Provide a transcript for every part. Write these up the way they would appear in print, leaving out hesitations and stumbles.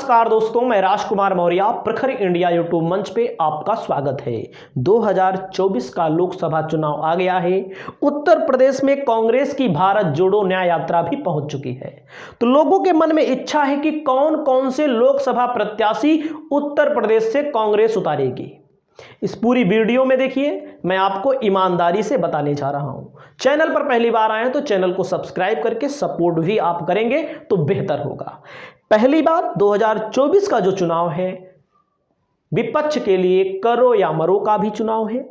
नमस्कार दोस्तों, मैं राजकुमार मौर्य प्रखर इंडिया यूट्यूब मंच पे आपका स्वागत है। 2024 का लोकसभा चुनाव आ गया है। उत्तर प्रदेश में कांग्रेस की भारत जोड़ो न्याय यात्रा भी पहुंच चुकी है। तो लोगों के मन में इच्छा है कि कौन कौन से लोकसभा प्रत्याशी उत्तर प्रदेश से कांग्रेस उतारेगी। इस पूरी वीडियो में देखिए, मैं आपको ईमानदारी से बताने जा रहा हूं। चैनल पर पहली बार आए हैं तो चैनल को सब्सक्राइब करके सपोर्ट भी आप करेंगे तो बेहतर होगा। पहली बात, 2024 का जो चुनाव है विपक्ष के लिए करो या मरो का भी चुनाव है।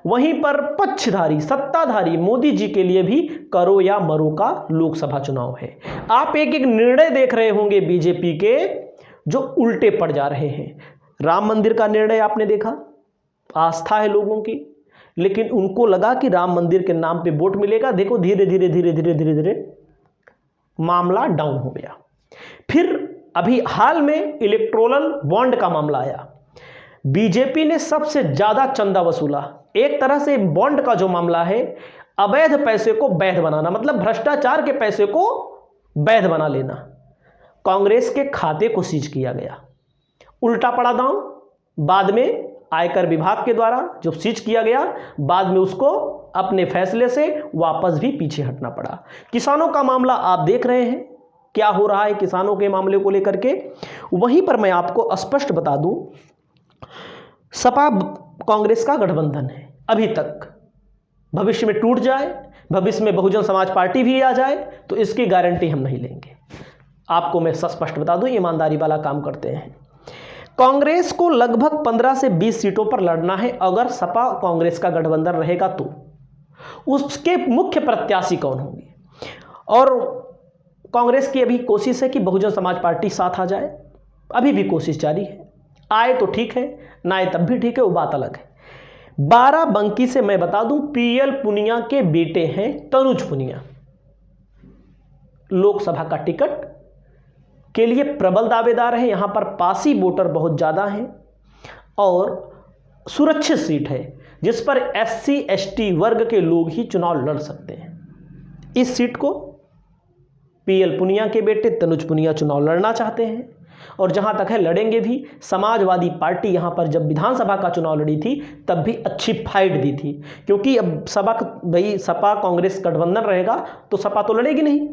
वहीं पर पक्षधारी सत्ताधारी मोदी जी के लिए भी करो या मरो का लोकसभा चुनाव है। आप एक एक निर्णय देख रहे होंगे बीजेपी के जो उल्टे पड़ जा रहे हैं। राम मंदिर का निर्णय आपने देखा, आस्था है लोगों की, लेकिन उनको लगा कि राम मंदिर के नाम पे वोट मिलेगा। देखो धीरे धीरे धीरे धीरे धीरे धीरे मामला डाउन हो गया। फिर अभी हाल में इलेक्टोरल बॉन्ड का मामला आया। बीजेपी ने सबसे ज्यादा चंदा वसूला। एक तरह से बॉन्ड का जो मामला है, अवैध पैसे को वैध बनाना, मतलब भ्रष्टाचार के पैसे को वैध बना लेना। कांग्रेस के खाते को सीज किया गया, उल्टा पड़ा दांव। बाद में आयकर विभाग के द्वारा जो सीज किया गया, बाद में उसको अपने फैसले से वापस भी पीछे हटना पड़ा। किसानों का मामला आप देख रहे हैं क्या हो रहा है किसानों के मामले को लेकर के। वहीं पर मैं आपको स्पष्ट बता दूं, सपा कांग्रेस का गठबंधन है अभी तक। भविष्य में टूट जाए, भविष्य में बहुजन समाज पार्टी भी आ जाए तो इसकी गारंटी हम नहीं लेंगे। आपको मैं स्पष्ट बता दूं, ईमानदारी वाला काम करते हैं। कांग्रेस को लगभग 15 से 20 सीटों पर लड़ना है। अगर सपा कांग्रेस का गठबंधन रहेगा तो उसके मुख्य प्रत्याशी कौन होंगे। और कांग्रेस की अभी कोशिश है कि बहुजन समाज पार्टी साथ आ जाए, अभी भी कोशिश जारी है। आए तो ठीक है, ना आए तब भी ठीक है, वो बात अलग है। बाराबंकी से मैं बता दूं, पीएल पुनिया के बेटे हैं तनुज पुनिया, लोकसभा का टिकट के लिए प्रबल दावेदार है। यहां पर पासी वोटर बहुत ज्यादा हैं और सुरक्षित सीट है जिस पर एससी एसटी वर्ग के लोग ही चुनाव लड़ सकते हैं। इस सीट को पीएल पुनिया के बेटे तनुज पुनिया चुनाव लड़ना चाहते हैं और जहां तक है लड़ेंगे भी। समाजवादी पार्टी यहां पर जब विधानसभा का चुनाव लड़ी थी तब भी अच्छी फाइट दी थी, क्योंकि अब सपा कांग्रेस गठबंधन रहेगा तो सपा तो लड़ेगी नहीं,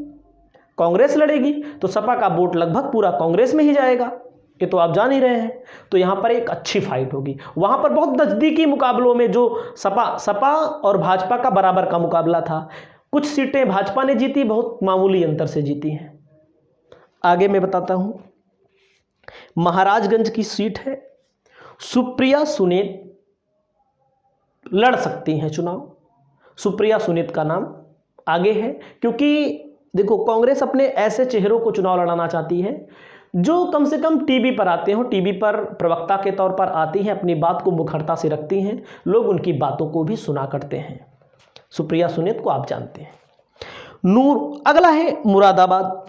कांग्रेस लड़ेगी, तो सपा का वोट लगभग पूरा कांग्रेस में ही जाएगा। ये तो आप जान ही रहे हैं। तो यहां पर एक अच्छी फाइट होगी। वहां पर बहुत नजदीकी मुकाबलों में जो सपा और भाजपा का बराबर का मुकाबला था, कुछ सीटें भाजपा ने जीती, बहुत मामूली अंतर से जीती हैं। आगे मैं बताता हूं, महाराजगंज की सीट है, सुप्रिया सुनीत लड़ सकती हैं चुनाव। सुप्रिया सुनीत का नाम आगे है, क्योंकि देखो कांग्रेस अपने ऐसे चेहरों को चुनाव लड़ाना चाहती है जो कम से कम टीवी पर आते हो, टीवी पर प्रवक्ता के तौर पर आती हैं, अपनी बात को मुखरता से रखती हैं, लोग उनकी बातों को भी सुना करते हैं। सुप्रिया सुनीत को आप जानते हैं। अगला है मुरादाबाद,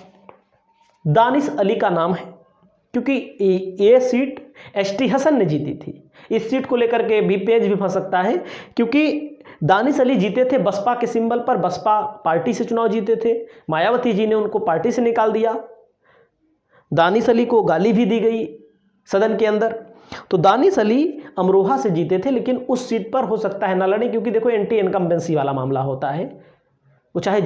दानिश अली का नाम है, क्योंकि ये सीट एसटी हसन ने जीती थी। इस सीट को लेकर के भी पेज भी फंस सकता है, क्योंकि दानिश अली जीते थे बसपा के सिंबल पर, बसपा पार्टी से चुनाव जीते थे। मायावती जी ने उनको पार्टी से निकाल दिया। दानिश अली को गाली भी दी गई सदन के अंदर। तो दानिश अली अमरोहा से जीते थे, लेकिन उस सीट पर हो सकता है ना लड़े, क्योंकि देखो एंटी इनकम्बेंसी वाला मामला होता है। वो चाहे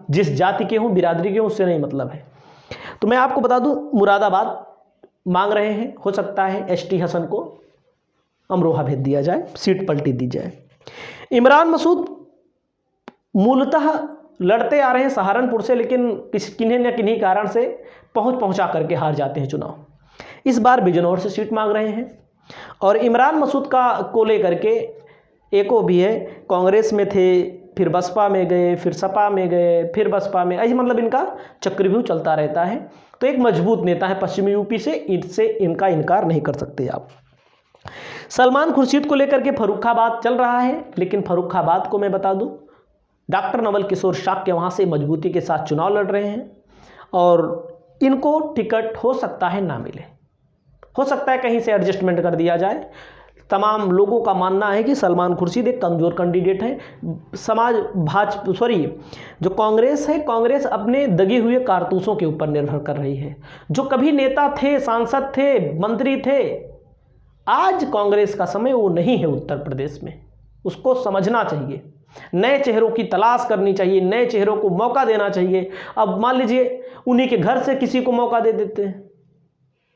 जिस जाति के हों, बिरादरी के हों, उससे नहीं मतलब है। तो मैं आपको बता दूं, मुरादाबाद मांग रहे हैं, हो सकता है एसटी हसन को अमरोहा भेज दिया जाए, सीट पलटी दी जाए। इमरान मसूद मूलतः लड़ते आ रहे हैं सहारनपुर से, लेकिन किन्हीं न किन्हीं कारण से पहुंचा करके हार जाते हैं चुनाव। इस बार बिजनौर से सीट मांग रहे हैं। और इमरान मसूद को लेकर के एक वो भी है, कांग्रेस में थे, फिर बसपा में गए, फिर सपा में गए, फिर बसपा में, ऐसे मतलब इनका चक्रव्यूह चलता रहता है। तो एक मजबूत नेता है पश्चिमी यूपी से, इससे इनका इनकार नहीं कर सकते आप। सलमान खुर्शीद को लेकर के फर्रुखाबाद चल रहा है, लेकिन फर्रुखाबाद को मैं बता दूं, डॉक्टर नवल किशोर शाक्य वहां से मजबूती के साथ चुनाव लड़ रहे हैं और इनको टिकट हो सकता है ना मिले, हो सकता है कहीं से एडजस्टमेंट कर दिया जाए। तमाम लोगों का मानना है कि सलमान खुर्शीद एक कमज़ोर कैंडिडेट है। जो कांग्रेस है, कांग्रेस अपने दगे हुए कारतूसों के ऊपर निर्भर कर रही है। जो कभी नेता थे, सांसद थे, मंत्री थे, आज कांग्रेस का समय वो नहीं है उत्तर प्रदेश में। उसको समझना चाहिए, नए चेहरों की तलाश करनी चाहिए, नए चेहरों को मौका देना चाहिए। अब मान लीजिए उन्हीं के घर से किसी को मौका दे देते हैं।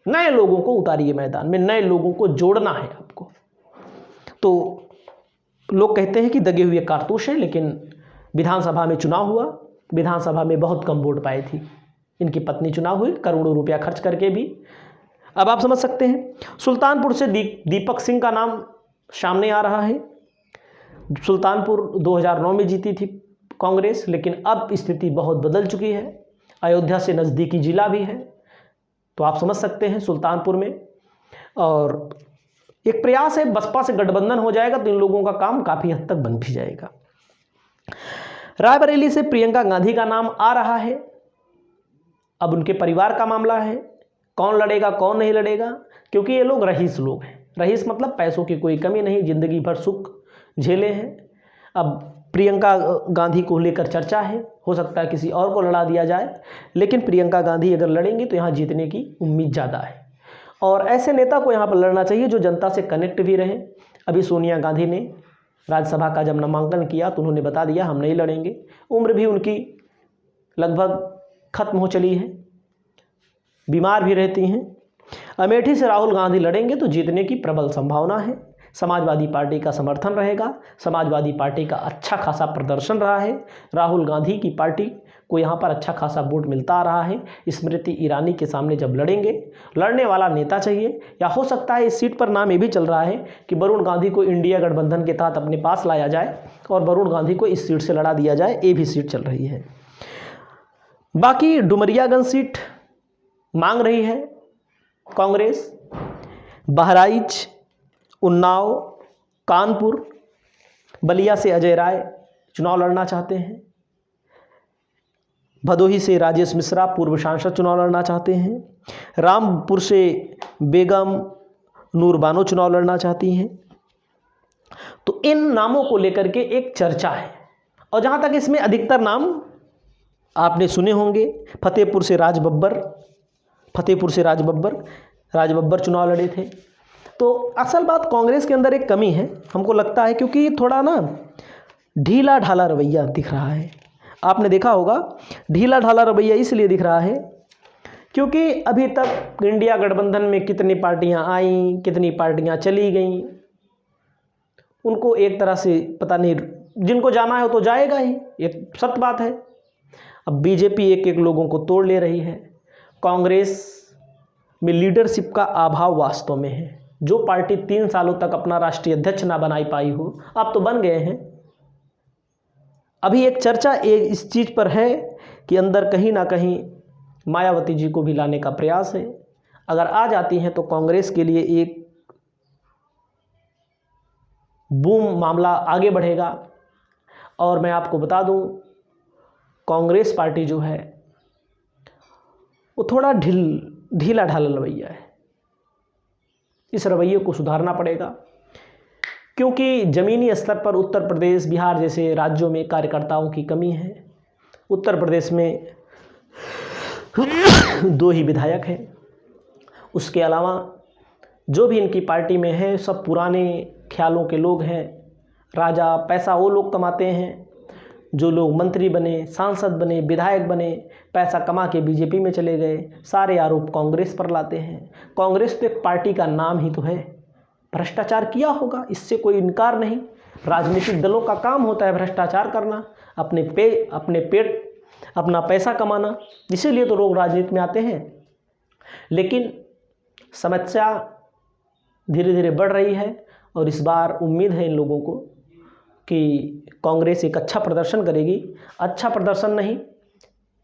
नए लोगों को उतारिए मैदान में, नए लोगों को जोड़ना है आपको। तो लोग कहते हैं कि दगे हुए कारतूस हैं, लेकिन विधानसभा में चुनाव हुआ, विधानसभा में बहुत कम वोट पाई थी। इनकी पत्नी चुनाव हुई करोड़ों रुपया खर्च करके भी। अब आप समझ सकते हैं, सुल्तानपुर से दीपक सिंह का नाम सामने आ रहा है। सुल्तानपुर 2009 में जीती थी कांग्रेस, लेकिन अब स्थिति बहुत बदल चुकी है। अयोध्या से नज़दीकी जिला भी है, तो आप समझ सकते हैं सुल्तानपुर में। और एक प्रयास है, बसपा से गठबंधन हो जाएगा तो इन लोगों का काम काफ़ी हद तक बन भी जाएगा। रायबरेली से प्रियंका गांधी का नाम आ रहा है। अब उनके परिवार का मामला है, कौन लड़ेगा कौन नहीं लड़ेगा, क्योंकि ये लोग रईस लोग हैं। रईस मतलब पैसों की कोई कमी नहीं, ज़िंदगी भर सुख झेले हैं। अब प्रियंका गांधी को लेकर चर्चा है, हो सकता है किसी और को लड़ा दिया जाए, लेकिन प्रियंका गांधी अगर लड़ेंगी तो यहाँ जीतने की उम्मीद ज़्यादा है। और ऐसे नेता को यहाँ पर लड़ना चाहिए जो जनता से कनेक्ट भी रहे। अभी सोनिया गांधी ने राज्यसभा का जब नामांकन किया तो उन्होंने बता दिया हम नहीं लड़ेंगे। उम्र भी उनकी लगभग खत्म हो चली है, बीमार भी रहती हैं। अमेठी से राहुल गांधी लड़ेंगे तो जीतने की प्रबल संभावना है। समाजवादी पार्टी का समर्थन रहेगा, समाजवादी पार्टी का अच्छा खासा प्रदर्शन रहा है। राहुल गांधी की पार्टी को यहाँ पर अच्छा खासा वोट मिलता आ रहा है। स्मृति ईरानी के सामने जब लड़ेंगे, लड़ने वाला नेता चाहिए। या हो सकता है इस सीट पर नाम ये भी चल रहा है कि वरुण गांधी को इंडिया गठबंधन के तहत अपने पास लाया जाए और वरुण गांधी को इस सीट से लड़ा दिया जाए। ये भी सीट चल रही है। बाकी डुमरियागंज सीट मांग रही है कांग्रेस। बहराइच, उन्नाव, कानपुर, बलिया से अजय राय चुनाव लड़ना चाहते हैं। भदोही से राजेश मिश्रा पूर्व सांसद चुनाव लड़ना चाहते हैं। रामपुर से बेगम नूर बानो चुनाव लड़ना चाहती हैं। तो इन नामों को लेकर के एक चर्चा है, और जहाँ तक इसमें अधिकतर नाम आपने सुने होंगे। फतेहपुर से राज बब्बर चुनाव लड़े थे। तो असल बात कांग्रेस के अंदर एक कमी है हमको लगता है, क्योंकि थोड़ा ना ढीला ढाला रवैया दिख रहा है। आपने देखा होगा ढीला ढाला रवैया इसलिए दिख रहा है क्योंकि अभी तक इंडिया गठबंधन में कितनी पार्टियां आईं, कितनी पार्टियां चली गईं, उनको एक तरह से पता नहीं। जिनको जाना है वो तो जाएगा ही, ये सत्य बात है। अब बीजेपी एक एक लोगों को तोड़ ले रही है। कांग्रेस में लीडरशिप का अभाव वास्तव में है। जो पार्टी 3 सालों तक अपना राष्ट्रीय अध्यक्ष ना बनाई पाई हो, अब तो बन गए हैं। अभी एक चर्चा इस चीज़ पर है कि अंदर कहीं ना कहीं मायावती जी को भी लाने का प्रयास है। अगर आ जाती हैं तो कांग्रेस के लिए एक बूम मामला आगे बढ़ेगा। और मैं आपको बता दूं, कांग्रेस पार्टी जो है वो थोड़ा ढीला ढाला रवैया है। इस रवैये को सुधारना पड़ेगा, क्योंकि ज़मीनी स्तर पर उत्तर प्रदेश, बिहार जैसे राज्यों में कार्यकर्ताओं की कमी है। उत्तर प्रदेश में 2 ही विधायक हैं। उसके अलावा जो भी इनकी पार्टी में है सब पुराने ख्यालों के लोग हैं। राजा पैसा वो लोग कमाते हैं जो लोग मंत्री बने, सांसद बने, विधायक बने, पैसा कमा के बीजेपी में चले गए। सारे आरोप कांग्रेस पर लाते हैं। कांग्रेस तो एक पार्टी का नाम ही तो है। भ्रष्टाचार किया होगा, इससे कोई इनकार नहीं। राजनीतिक दलों का काम होता है भ्रष्टाचार करना, अपने पेट अपना पैसा कमाना, इसीलिए तो लोग राजनीति में आते हैं। लेकिन समस्या धीरे धीरे बढ़ रही है और इस बार उम्मीद है इन लोगों को कि कांग्रेस एक अच्छा प्रदर्शन करेगी। अच्छा प्रदर्शन नहीं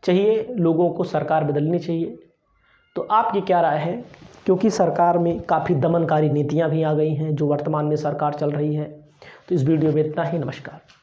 चाहिए, लोगों को सरकार बदलनी चाहिए। तो आपकी क्या राय है? क्योंकि सरकार में काफ़ी दमनकारी नीतियां भी आ गई हैं जो वर्तमान में सरकार चल रही है। तो इस वीडियो में इतना ही। नमस्कार।